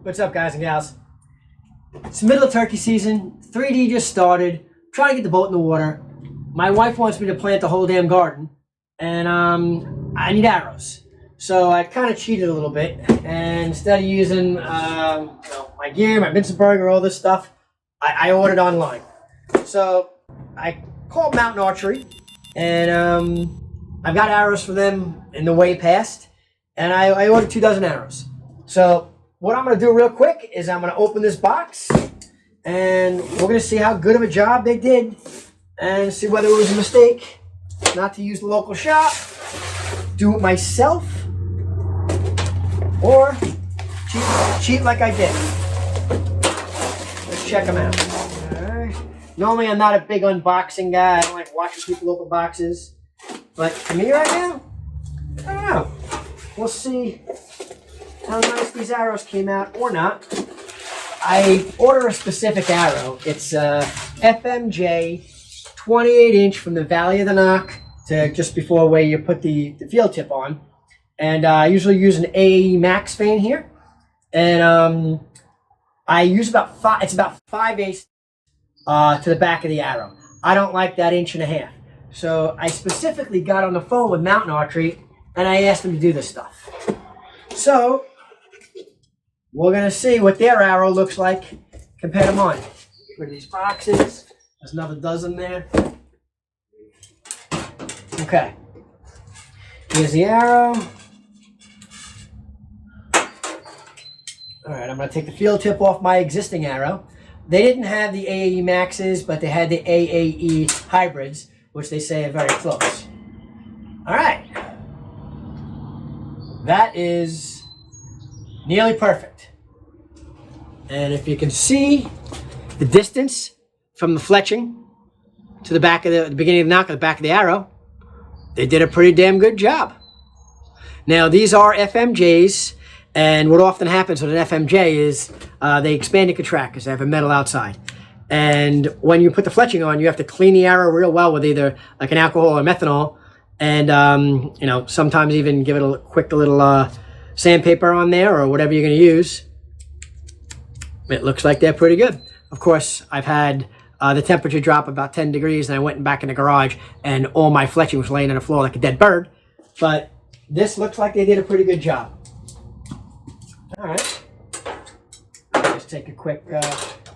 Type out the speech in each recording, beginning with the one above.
What's up, guys and gals? It's the middle of turkey season. 3D just started. Trying to get the boat in the water. My wife wants me to plant the whole damn garden, and I need arrows. So I kind of cheated a little bit, and instead of using my gear, my Vincenberg, all this stuff, I ordered online. So I called Mountain Archery, and I've got arrows for them in the way past, and I ordered 2 dozen arrows. So what I'm going to do real quick is I'm going to open this box, and we're going to see how good of a job they did and see whether it was a mistake not to use the local shop, do it myself, or cheat like I did. Let's check them out. All right. Normally I'm not a big unboxing guy. I don't like watching people open boxes. But to me right now, I don't know. We'll see how nice these arrows came out or not. I order a specific arrow. It's FMJ 28-inch from the Valley of the Knock to just before where you put the field tip on. And I usually use an AAE Max fan here. And I use about 5/8 to the back of the arrow. I don't like that 1.5 inches. So I specifically got on the phone with Mountain Archery and I asked them to do this stuff. So we're going to see what their arrow looks like compared to mine. Get rid of these boxes. There's another dozen there. Okay. Here's the arrow. Alright, I'm going to take the field tip off my existing arrow. They didn't have the AAE Maxes, but they had the AAE Hybrids, which they say are very close. Alright. That is nearly perfect. And if you can see the distance from the fletching to the back of the beginning of the knock of the back of the arrow, they did a pretty damn good job. Now these are FMJs, and what often happens with an FMJ is they expand and contract because they have a metal outside. And when you put the fletching on, you have to clean the arrow real well with either like an alcohol or methanol, and sometimes even give it a quick little sandpaper on there or whatever you're going to use. It looks like they're pretty good. Of course, I've had the temperature drop about 10 degrees, and I went back in the garage, and all my fletching was laying on the floor like a dead bird. But this looks like they did a pretty good job. All right. Just take a quick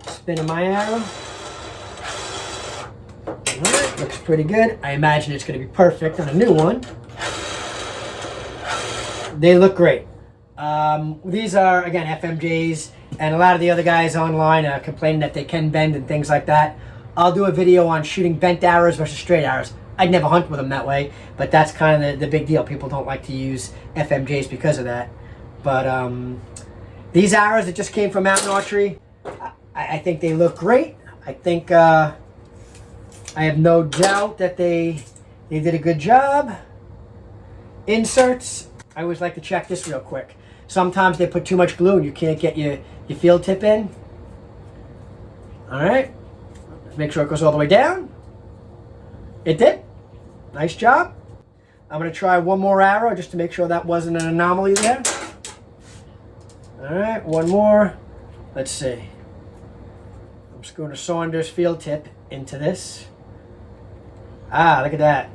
spin of my arrow. All right, looks pretty good. I imagine it's going to be perfect on a new one. They look great. These are, again, FMJs, and a lot of the other guys online are complaining that they can bend and things like that. I'll do a video on shooting bent arrows versus straight arrows. I'd never hunt with them that way, but that's kind of the big deal. People don't like to use FMJs because of that. But these arrows that just came from Mountain Archery, I think they look great. I think I have no doubt that they did a good job. Inserts, I always like to check this real quick. Sometimes they put too much glue and you can't get your field tip in. All right, make sure it goes all the way down. It did. Nice job. I'm going to try one more arrow just to make sure that wasn't an anomaly there. All right, one more. Let's see. I'm screwing a Saunders field tip into this. Ah, look at that.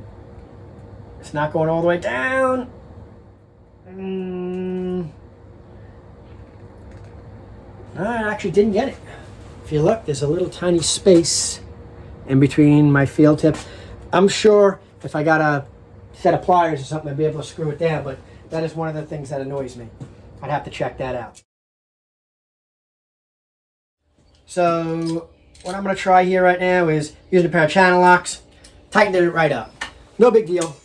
It's not going all the way down. No, I actually didn't get it. If you look, there's a little tiny space in between my field tip. I'm sure if I got a set of pliers or something, I'd be able to screw it down, but that is one of the things that annoys me. I'd have to check that out. So what I'm going to try here right now is using a pair of channel locks, tightened it right up. No big deal.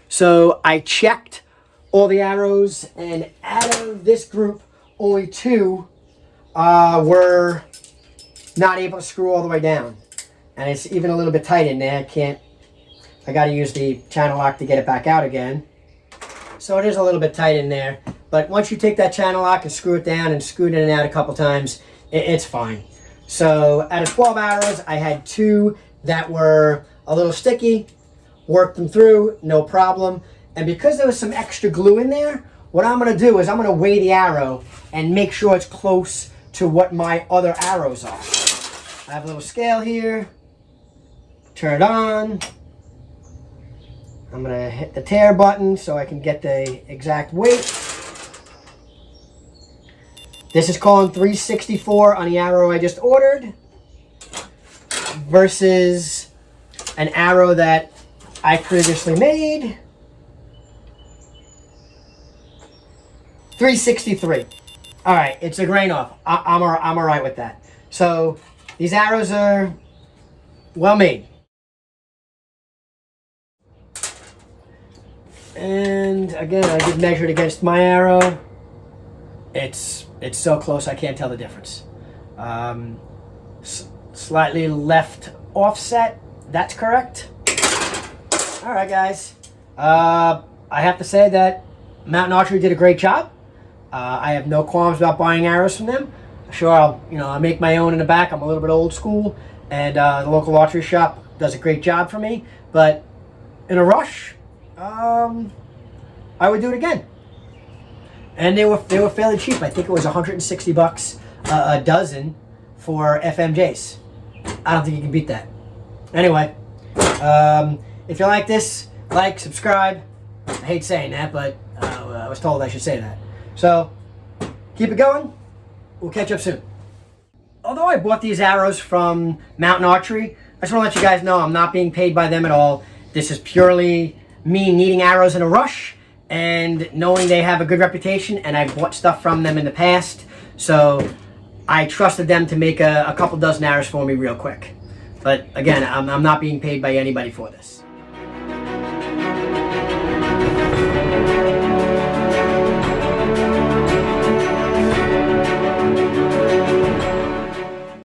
So I checked all the arrows, and out of this group, only 2 were not able to screw all the way down. And it's even a little bit tight in there. I got to use the channel lock to get it back out again. So it is a little bit tight in there. But once you take that channel lock and screw it down and screw it in and out a couple times, it's fine. So out of 12 arrows, I had 2 that were a little sticky, worked them through, no problem. And because there was some extra glue in there, what I'm going to do is I'm going to weigh the arrow and make sure it's close to what my other arrows are. I have a little scale here. Turn it on. I'm going to hit the tare button so I can get the exact weight. This is calling 364 on the arrow I just ordered versus an arrow that I previously made. 363. All right, it's a grain off. I'm all right with that. So these arrows are well made. And again, I did measure it against my arrow. It's so close I can't tell the difference. Slightly left offset. That's correct. All right, guys. I have to say that Mountain Archery did a great job. I have no qualms about buying arrows from them. Sure, I'll make my own in the back. I'm a little bit old school, and the local archery shop does a great job for me. But in a rush, I would do it again. And they were fairly cheap. I think it was $160 a dozen for FMJs. I don't think you can beat that. Anyway, if you like this, like, subscribe. I hate saying that, but I was told I should say that. So, keep it going. We'll catch up soon. Although I bought these arrows from Mountain Archery, I just want to let you guys know I'm not being paid by them at all. This is purely me needing arrows in a rush and knowing they have a good reputation, and I've bought stuff from them in the past. So, I trusted them to make a couple dozen arrows for me real quick. But again, I'm not being paid by anybody for this.